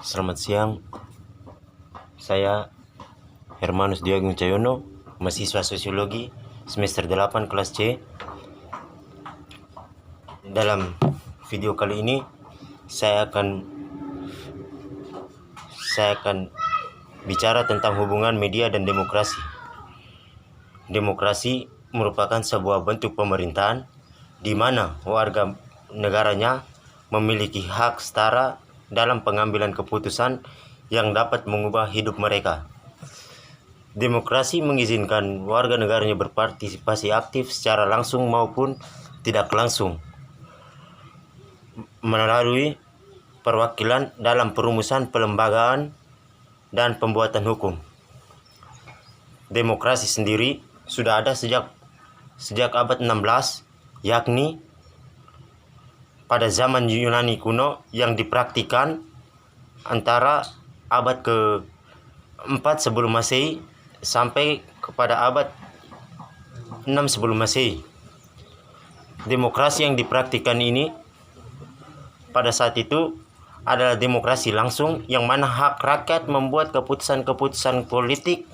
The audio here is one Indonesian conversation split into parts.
Selamat siang, saya Hermanus Dwi Agung Cahyono, mahasiswa sosiologi semester 8 kelas C. Dalam video kali ini saya akan bicara tentang hubungan media dan demokrasi. Demokrasi merupakan sebuah bentuk pemerintahan di mana warga negaranya memiliki hak setara dalam pengambilan keputusan yang dapat mengubah hidup mereka. Demokrasi mengizinkan warga negaranya berpartisipasi aktif secara langsung maupun tidak langsung melalui perwakilan dalam perumusan pelembagaan dan pembuatan hukum. Demokrasi sendiri sudah ada sejak abad 16, yakni pada zaman Yunani kuno yang dipraktikkan antara abad ke-4 sebelum Masehi sampai kepada abad 6 sebelum Masehi. Demokrasi yang dipraktikkan ini pada saat itu adalah demokrasi langsung yang mana hak rakyat membuat keputusan-keputusan politik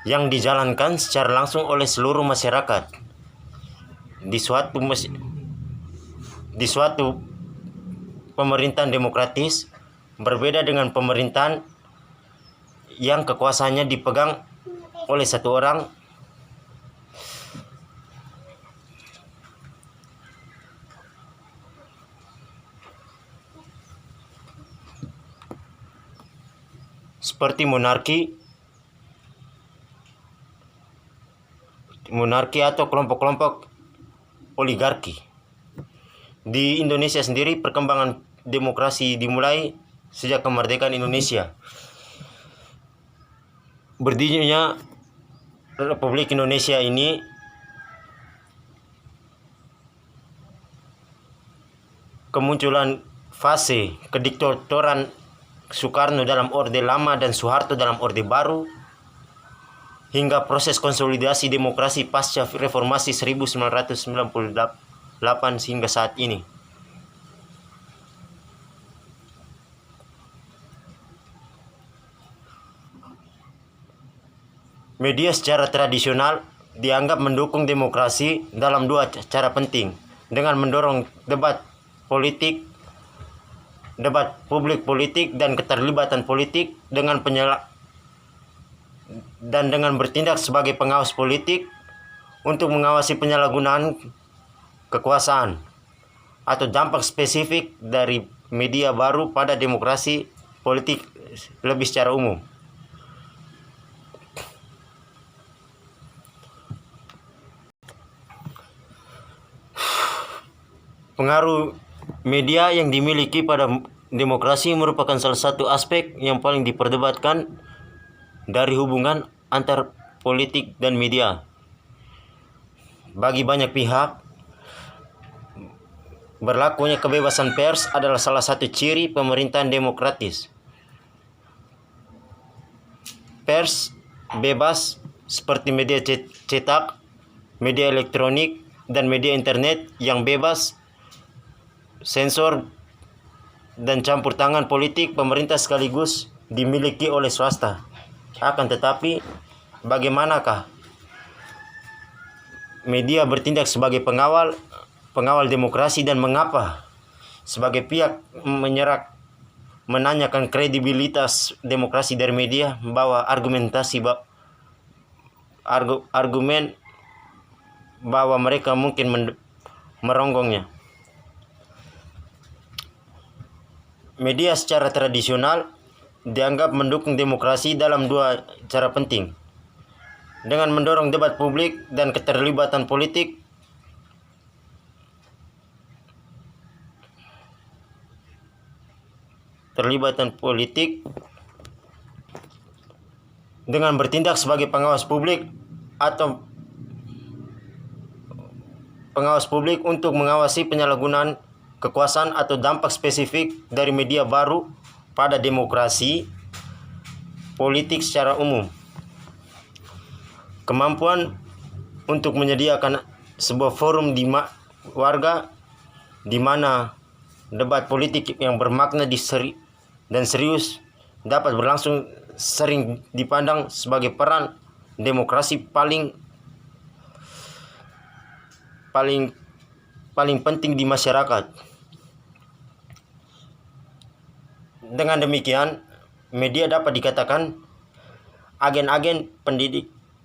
yang dijalankan secara langsung oleh seluruh masyarakat di suatu pemerintahan demokratis, berbeda dengan pemerintahan yang kekuasaannya dipegang oleh satu orang seperti monarki atau kelompok-kelompok oligarki. Di Indonesia sendiri perkembangan demokrasi dimulai sejak kemerdekaan Indonesia. Berdirinya Republik Indonesia ini kemunculan fase kediktatoran Soekarno dalam Orde Lama dan Soeharto dalam Orde Baru, hingga proses konsolidasi demokrasi pasca reformasi 1998 hingga saat ini. Media secara tradisional dianggap mendukung demokrasi dalam dua cara penting, dengan mendorong debat publik politik dan keterlibatan politik dengan bertindak sebagai pengawas politik untuk mengawasi penyalahgunaan kekuasaan atau dampak spesifik dari media baru pada demokrasi politik lebih secara umum. Pengaruh media yang dimiliki pada demokrasi merupakan salah satu aspek yang paling diperdebatkan dari hubungan antar politik dan media. Bagi banyak pihak, berlakunya kebebasan pers adalah salah satu ciri pemerintahan demokratis. Pers bebas seperti media cetak, media elektronik, dan media internet yang bebas sensor dan campur tangan politik pemerintah sekaligus dimiliki oleh swasta. Akan tetapi, bagaimanakah media bertindak sebagai pengawal demokrasi, dan mengapa sebagai pihak menanyakan kredibilitas demokrasi dari media bahwa argumen bahwa mereka mungkin meronggongnya. Media secara tradisional dianggap mendukung demokrasi dalam dua cara penting, dengan mendorong debat publik dan keterlibatan politik. Dengan bertindak sebagai pengawas publik untuk mengawasi penyalahgunaan kekuasaan atau dampak spesifik dari media baru pada demokrasi politik secara umum. Kemampuan untuk menyediakan sebuah forum di warga di mana debat politik yang bermakna dan serius dapat berlangsung sering dipandang sebagai peran demokrasi paling penting di masyarakat. Dengan demikian, media dapat dikatakan agen-agen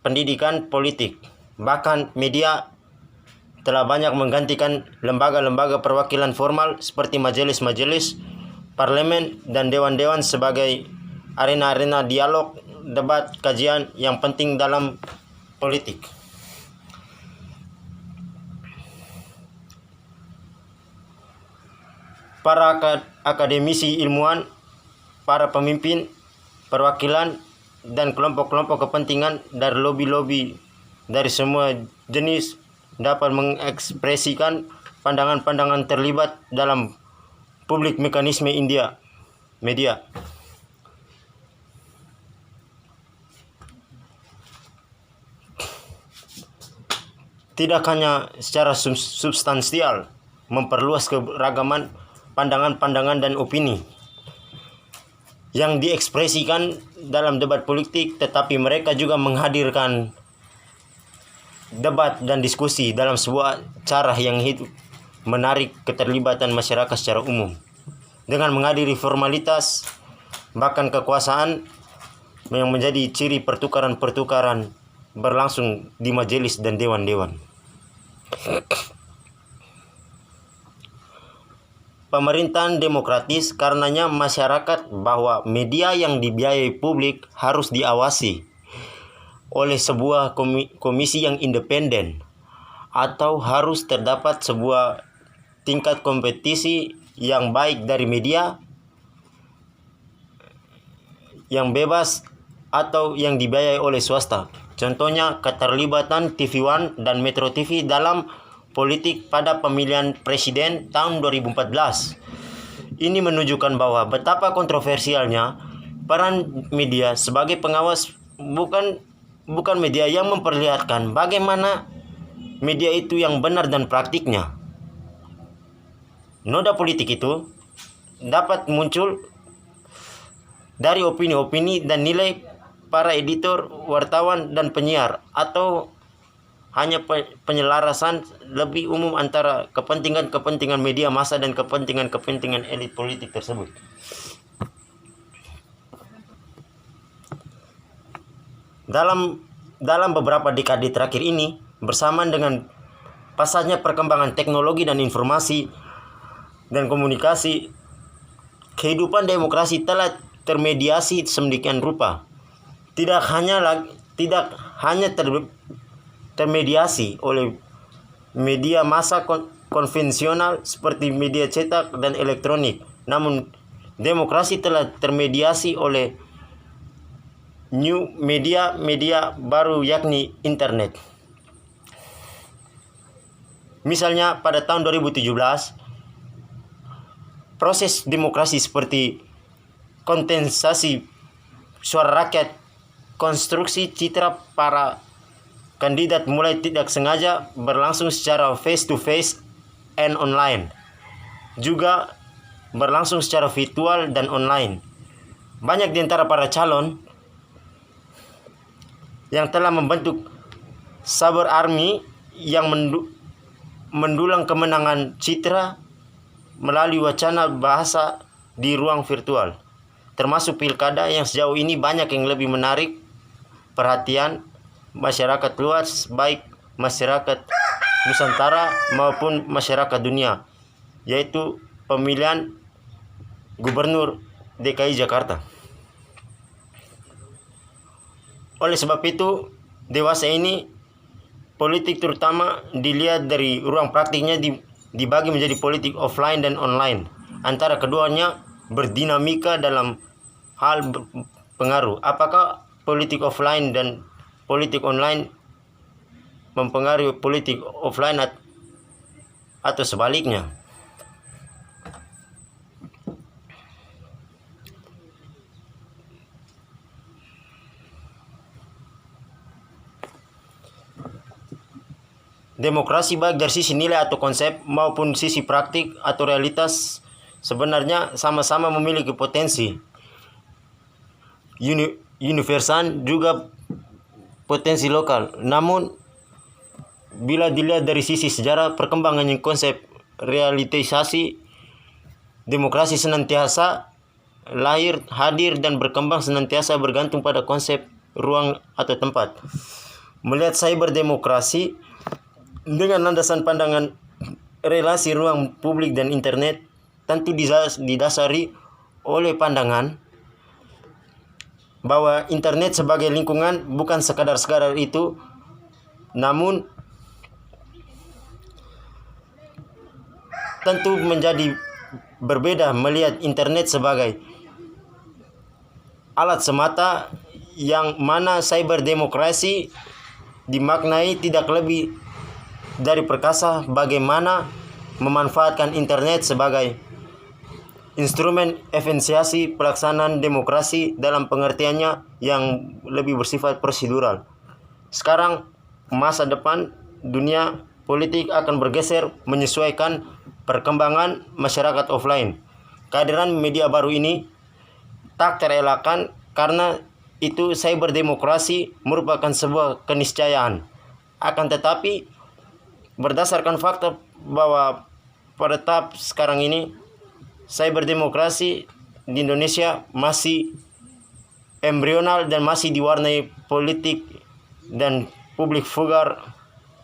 pendidikan politik. Bahkan media telah banyak menggantikan lembaga-lembaga perwakilan formal seperti majelis-majelis, parlemen, dan dewan-dewan sebagai arena-arena dialog, debat, kajian yang penting dalam politik. Para akademisi ilmuwan, para pemimpin, perwakilan, dan kelompok-kelompok kepentingan dari lobi-lobi dari semua jenis dapat mengekspresikan pandangan-pandangan terlibat dalam publik mekanisme media. Tidak hanya secara substansial memperluas keragaman pandangan-pandangan dan opini yang diekspresikan dalam debat politik, tetapi mereka juga menghadirkan debat dan diskusi dalam sebuah cara yang hidup, menarik keterlibatan masyarakat secara umum. Dengan menghadiri formalitas, bahkan kekuasaan yang menjadi ciri pertukaran-pertukaran berlangsung di majelis dan dewan-dewan. Pemerintahan demokratis karenanya masyarakat bahwa media yang dibiayai publik harus diawasi oleh sebuah komisi yang independen, atau harus terdapat sebuah tingkat kompetisi yang baik dari media yang bebas atau yang dibiayai oleh swasta. Contohnya keterlibatan TV One dan Metro TV dalam politik pada pemilihan presiden tahun 2014. Ini menunjukkan bahwa betapa kontroversialnya peran media sebagai pengawas, bukan media yang memperlihatkan bagaimana media itu yang benar dan praktiknya. Noda politik itu dapat muncul dari opini-opini dan nilai para editor, wartawan, dan penyiar, atau hanya penyelarasan lebih umum antara kepentingan-kepentingan media massa dan kepentingan-kepentingan elit politik tersebut. Dalam beberapa dekade terakhir ini, bersamaan dengan pesatnya perkembangan teknologi dan informasi dan komunikasi, kehidupan demokrasi telah termediasi sedemikian rupa. Tidak hanya termediasi oleh media massa konvensional seperti media cetak dan elektronik, namun demokrasi telah termediasi oleh new media baru, yakni internet. Misalnya pada tahun 2017, proses demokrasi seperti kontestasi suara rakyat, konstruksi citra para kandidat mulai tidak sengaja berlangsung secara face to face and online, juga berlangsung secara virtual dan online. Banyak di antara para calon yang telah membentuk cyber army yang mendulang kemenangan citra melalui wacana bahasa di ruang virtual, termasuk pilkada yang sejauh ini banyak yang lebih menarik perhatian masyarakat luas, baik masyarakat Nusantara maupun masyarakat dunia, yaitu pemilihan gubernur DKI Jakarta. Oleh sebab itu, dewasa ini politik terutama dilihat dari ruang praktiknya dibagi menjadi politik offline dan online. Antara keduanya berdinamika dalam hal pengaruh. Apakah politik offline dan politik online mempengaruhi politik offline atau sebaliknya? Demokrasi baik dari sisi nilai atau konsep maupun sisi praktik atau realitas sebenarnya sama-sama memiliki potensi. Universal juga potensi lokal. Namun bila dilihat dari sisi sejarah perkembangannya konsep realisasi demokrasi senantiasa lahir, hadir, dan berkembang senantiasa bergantung pada konsep ruang atau tempat. Melihat cyberdemokrasi dengan landasan pandangan relasi ruang publik dan internet tentu didasari oleh pandangan bahwa internet sebagai lingkungan bukan sekadar itu, namun tentu menjadi berbeda melihat internet sebagai alat semata, yang mana cyberdemokrasi dimaknai tidak lebih dari perkasa bagaimana memanfaatkan internet sebagai instrumen efisiensi pelaksanaan demokrasi dalam pengertiannya yang lebih bersifat prosedural. Sekarang masa depan dunia politik akan bergeser menyesuaikan perkembangan masyarakat offline. Kehadiran media baru ini tak terelakkan karena itu cyberdemokrasi merupakan sebuah keniscayaan. Akan tetapi berdasarkan fakta bahwa pada tahap sekarang ini cyberdemokrasi di Indonesia masih embrional dan masih diwarnai politik dan publik vulgar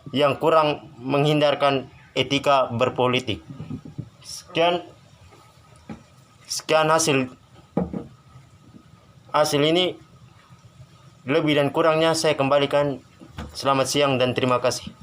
yang kurang menghindarkan etika berpolitik. Sekian hasil ini, lebih dan kurangnya saya kembalikan. Selamat siang dan terima kasih.